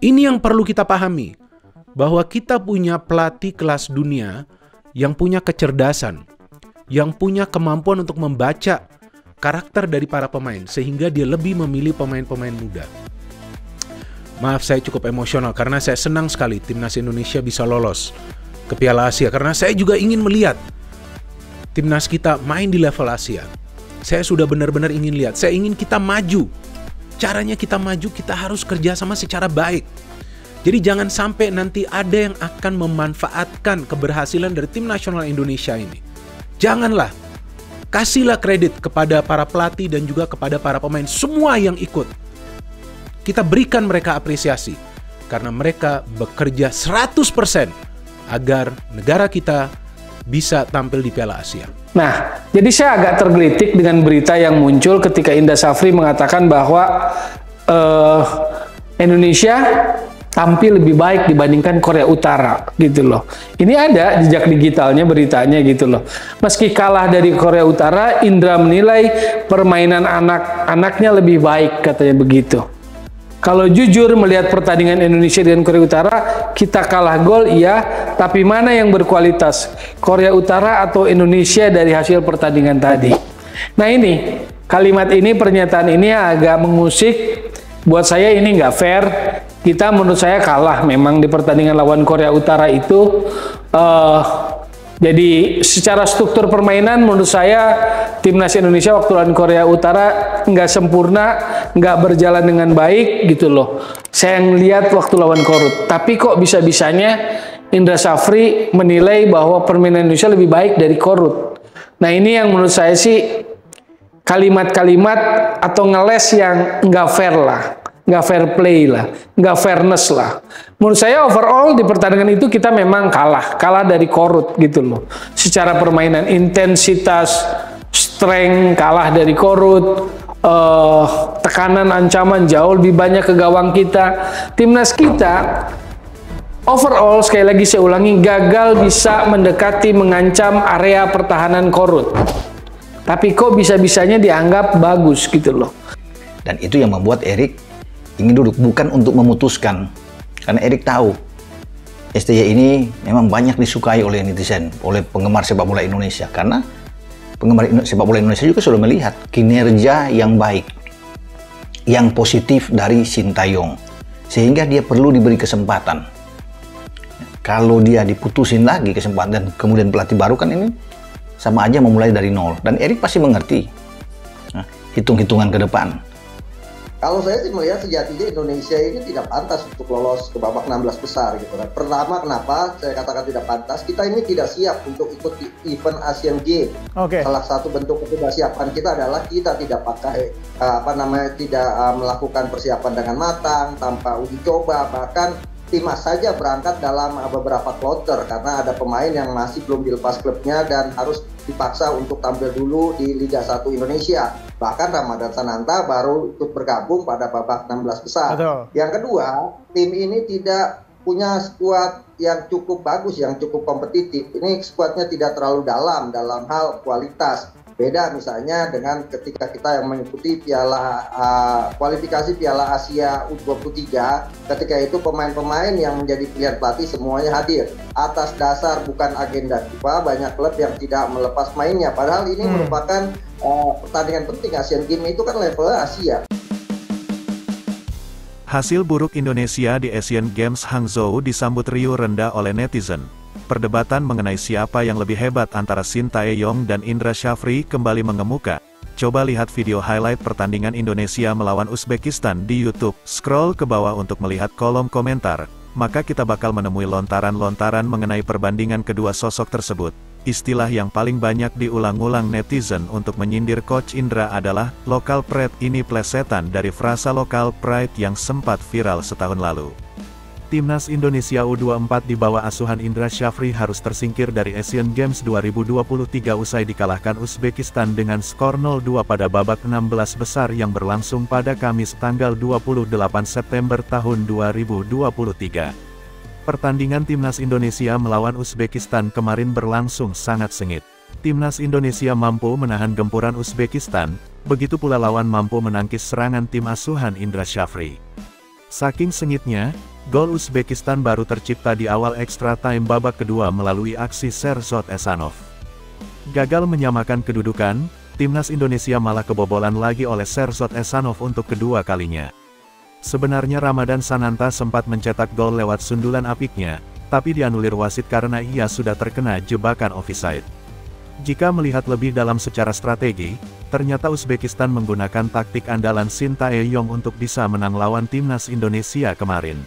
Ini yang perlu kita pahami, bahwa kita punya pelatih kelas dunia yang punya kecerdasan, yang punya kemampuan untuk membaca karakter dari para pemain, sehingga dia lebih memilih pemain-pemain muda. Maaf, saya cukup emosional karena saya senang sekali timnas Indonesia bisa lolos ke Piala Asia, karena saya juga ingin melihat timnas kita main di level Asia. Saya sudah benar-benar ingin lihat, saya ingin kita maju. Caranya kita maju, kita harus kerjasama secara baik. Jadi jangan sampai nanti ada yang akan memanfaatkan keberhasilan dari tim nasional Indonesia ini. Janganlah. Kasihlah kredit kepada para pelatih dan juga kepada para pemain, semua yang ikut. Kita berikan mereka apresiasi, karena mereka bekerja 100% agar negara kita bisa tampil di Piala Asia. Nah, jadi saya agak tergelitik dengan berita yang muncul ketika Indra Syafri mengatakan bahwa Indonesia tampil lebih baik dibandingkan Korea Utara, gitu loh. Ini ada jejak digitalnya beritanya, gitu loh. Meski kalah dari Korea Utara, Indra menilai permainan anak-anaknya lebih baik, katanya begitu. Kalau jujur melihat pertandingan Indonesia dengan Korea Utara, kita kalah gol iya, tapi mana yang berkualitas, Korea Utara atau Indonesia dari hasil pertandingan tadi? Nah ini, kalimat ini, pernyataan ini agak mengusik. Buat saya ini nggak fair. Kita menurut saya kalah memang di pertandingan lawan Korea Utara itu. Jadi secara struktur permainan menurut saya timnas Indonesia waktu lawan Korea Utara nggak sempurna, nggak berjalan dengan baik, gitu loh. Saya ngelihat waktu lawan Korut. Tapi kok bisa-bisanya Indra Syafri menilai bahwa permainan Indonesia lebih baik dari Korut. Nah ini yang menurut saya sih kalimat-kalimat atau ngeles yang nggak fair lah, nggak fair play lah, nggak fairness lah. Menurut saya overall di pertandingan itu kita memang kalah dari Korut, gitu loh. Secara permainan, intensitas, strength kalah dari Korut, tekanan, ancaman jauh lebih banyak ke gawang kita. Timnas kita overall, sekali lagi saya ulangi, gagal bisa mendekati mengancam area pertahanan Korut. Tapi kok bisa-bisanya dianggap bagus, gitu loh. Dan itu yang membuat Erik ingin duduk, bukan untuk memutuskan. Karena Erik tahu STY ini memang banyak disukai oleh netizen, oleh penggemar sepak bola Indonesia. Karena penggemar sepak bola Indonesia juga sudah melihat kinerja yang baik, yang positif dari Sintayong. Sehingga dia perlu diberi kesempatan. Kalau dia diputusin lagi kesempatan dan kemudian pelatih baru, kan ini sama aja memulai dari nol. Dan Erik pasti mengerti hitung-hitungan ke depan. Kalau saya sih melihat sejatinya Indonesia ini tidak pantas untuk lolos ke babak 16 besar gitu kan. Pertama, kenapa saya katakan tidak pantas? Kita ini tidak siap untuk ikut di event Asian Games. Salah satu bentuk ketidaksiapan kita adalah kita tidak pakai tidak melakukan persiapan dengan matang, tanpa uji coba, bahkan timnas saja berangkat dalam beberapa kloter karena ada pemain yang masih belum dilepas klubnya dan harus dipaksa untuk tampil dulu di Liga 1 Indonesia. Bahkan Ramadan Sananta baru ikut bergabung pada babak 16 besar. Yang kedua, tim ini tidak punya skuad yang cukup bagus, yang cukup kompetitif. Ini skuadnya tidak terlalu dalam hal kualitas. Beda misalnya dengan ketika kita yang mengikuti kualifikasi Piala Asia U23, ketika itu pemain-pemain yang menjadi pilihan pelatih semuanya hadir. Atas dasar bukan agenda FIFA, banyak klub yang tidak melepas mainnya. Padahal ini merupakan pertandingan penting. Asian Games itu kan level Asia. Hasil buruk Indonesia di Asian Games Hangzhou disambut riuh rendah oleh netizen. Perdebatan mengenai siapa yang lebih hebat antara Sintayong dan Indra Syafri kembali mengemuka. Coba lihat video highlight pertandingan Indonesia melawan Uzbekistan di YouTube. Scroll ke bawah untuk melihat kolom komentar. Maka kita bakal menemui lontaran-lontaran mengenai perbandingan kedua sosok tersebut. Istilah yang paling banyak diulang-ulang netizen untuk menyindir Coach Indra adalah local pride. Ini plesetan dari frasa local pride yang sempat viral setahun lalu. Timnas Indonesia U24 di bawah asuhan Indra Syafri harus tersingkir dari Asian Games 2023 usai dikalahkan Uzbekistan dengan skor 0-2 pada babak 16 besar yang berlangsung pada Kamis tanggal 28 September tahun 2023. Pertandingan Timnas Indonesia melawan Uzbekistan kemarin berlangsung sangat sengit. Timnas Indonesia mampu menahan gempuran Uzbekistan, begitu pula lawan mampu menangkis serangan tim asuhan Indra Shafri. Saking sengitnya, gol Uzbekistan baru tercipta di awal extra time babak kedua melalui aksi Sherzod Esanov. Gagal menyamakan kedudukan, timnas Indonesia malah kebobolan lagi oleh Sherzod Esanov untuk kedua kalinya. Sebenarnya Ramadan Sananta sempat mencetak gol lewat sundulan apiknya, tapi dianulir wasit karena ia sudah terkena jebakan offside. Jika melihat lebih dalam secara strategi, ternyata Uzbekistan menggunakan taktik andalan Shin Tae-yong untuk bisa menang lawan timnas Indonesia kemarin.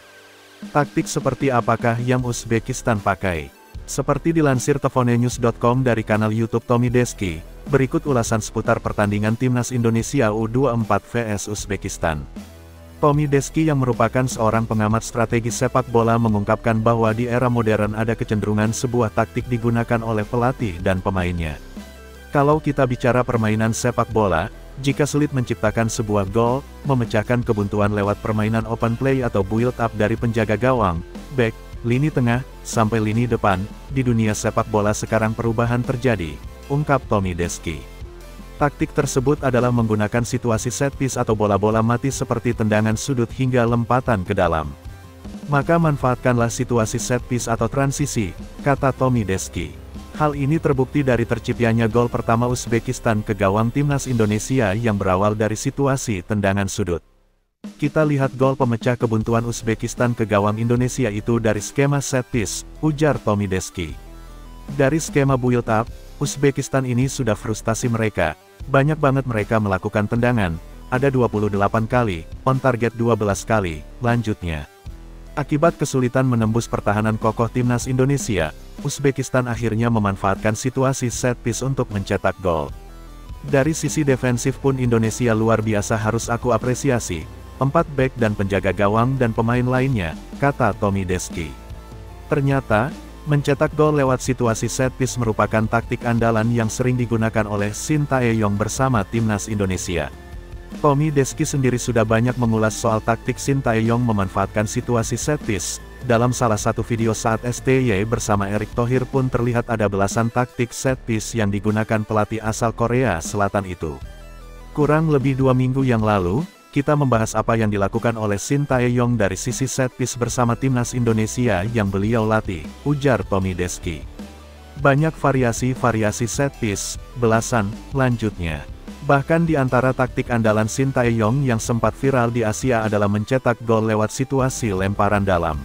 Taktik seperti apakah yang Uzbekistan pakai? Seperti dilansir tvonenews.com dari kanal YouTube Tommy Deski, berikut ulasan seputar pertandingan timnas Indonesia U24 vs Uzbekistan. Tommy Deski yang merupakan seorang pengamat strategi sepak bola mengungkapkan bahwa di era modern ada kecenderungan sebuah taktik digunakan oleh pelatih dan pemainnya. Kalau kita bicara permainan sepak bola, jika sulit menciptakan sebuah gol, memecahkan kebuntuan lewat permainan open play atau build up dari penjaga gawang, back, lini tengah, sampai lini depan, di dunia sepak bola sekarang perubahan terjadi, ungkap Tommy Deski. Taktik tersebut adalah menggunakan situasi set piece atau bola-bola mati seperti tendangan sudut hingga lempatan ke dalam. Maka manfaatkanlah situasi set piece atau transisi, kata Tommy Deski. Hal ini terbukti dari terciptanya gol pertama Uzbekistan ke gawang timnas Indonesia yang berawal dari situasi tendangan sudut. Kita lihat gol pemecah kebuntuan Uzbekistan ke gawang Indonesia itu dari skema set piece, ujar Tommy Deski. Dari skema build up, Uzbekistan ini sudah frustasi mereka. Banyak banget mereka melakukan tendangan, ada 28 kali, on target 12 kali, lanjutnya. Akibat kesulitan menembus pertahanan kokoh timnas Indonesia, Uzbekistan akhirnya memanfaatkan situasi set piece untuk mencetak gol. Dari sisi defensif pun Indonesia luar biasa harus aku apresiasi, 4 back dan penjaga gawang dan pemain lainnya, kata Tommy Deski. Ternyata, mencetak gol lewat situasi set piece merupakan taktik andalan yang sering digunakan oleh Shin Tae-yong bersama timnas Indonesia. Tommy Deski sendiri sudah banyak mengulas soal taktik Shin Tae-yong memanfaatkan situasi set piece. Dalam salah satu video saat STY bersama Erick Thohir pun terlihat ada belasan taktik set piece yang digunakan pelatih asal Korea Selatan itu. Kurang lebih 2 minggu yang lalu, kita membahas apa yang dilakukan oleh Shin Tae-yong dari sisi set piece bersama timnas Indonesia yang beliau latih, ujar Tommy Deski. Banyak variasi-variasi set piece, belasan, lanjutnya. Bahkan di antara taktik andalan Shin Tae-yong yang sempat viral di Asia adalah mencetak gol lewat situasi lemparan dalam.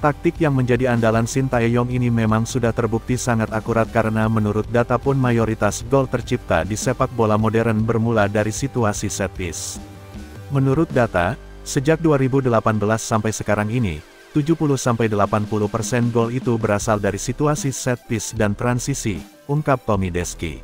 Taktik yang menjadi andalan Shin Tae-yong ini memang sudah terbukti sangat akurat karena menurut data pun mayoritas gol tercipta di sepak bola modern bermula dari situasi set piece. Menurut data, sejak 2018 sampai sekarang ini, 70-80% gol itu berasal dari situasi set piece dan transisi, ungkap Tommy Deski.